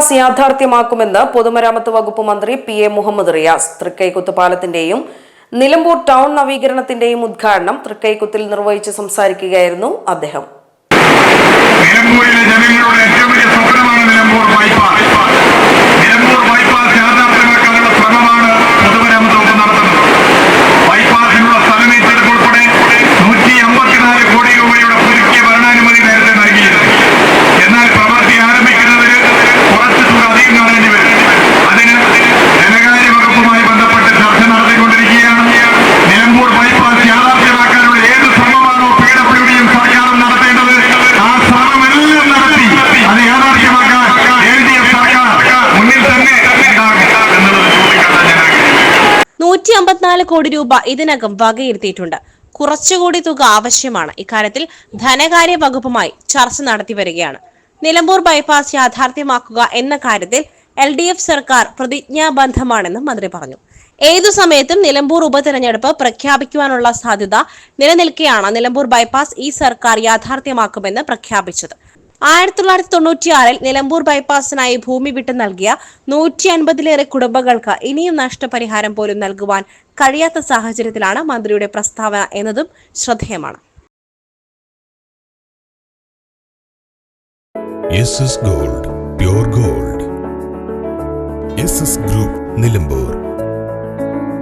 Bypass യാഥാർത്ഥ്യമാക്കുമെന്ന് പൊതുമരാമത്ത് വകുപ്പ് മന്ത്രി PA മുഹമ്മദ് റിയാസ്. തൃക്കൈക്കുത്ത് പാലത്തിന്റെയും നിലമ്പൂർ ടൗൺ നവീകരണത്തിന്റെയും ഉദ്ഘാടനം തൃക്കൈക്കുത്തിൽ നിർവഹിച്ച് സംസാരിക്കുകയായിരുന്നു അദ്ദേഹം. ₹154 കോടി ഇതിനകം വകയിരുത്തിയിട്ടുണ്ട്. കുറച്ചുകൂടി തുക ആവശ്യമാണ്. ഇക്കാര്യത്തിൽ ധനകാര്യ വകുപ്പുമായി ചർച്ച നടത്തി വരികയാണ്. നിലമ്പൂർ ബൈപ്പാസ് യാഥാർത്ഥ്യമാക്കുക എന്ന കാര്യത്തിൽ LDF സർക്കാർ പ്രതിജ്ഞാബദ്ധമാണെന്നും മന്ത്രി പറഞ്ഞു. ഏതു സമയത്തും നിലമ്പൂർ ഉപതെരഞ്ഞെടുപ്പ് പ്രഖ്യാപിക്കുവാനുള്ള സാധ്യത നിലനിൽക്കെയാണ് നിലമ്പൂർ ബൈപ്പാസ് ഈ സർക്കാർ യാഥാർത്ഥ്യമാക്കുമെന്ന് പ്രഖ്യാപിച്ചത്. 1996-ൽ നിലമ്പൂർ ബൈപ്പാസിനായി ഭൂമി വിട്ടു നൽകിയ 150-ലേറെ കുടുംബങ്ങൾക്ക് ഇനിയും നഷ്ടപരിഹാരം പോലും നൽകുവാൻ കഴിയാത്ത സാഹചര്യത്തിലാണ് മന്ത്രിയുടെ പ്രസ്താവന എന്നതും ശ്രദ്ധേയമാണ്. SS Gold, Pure Gold. SS Group, Nilambur.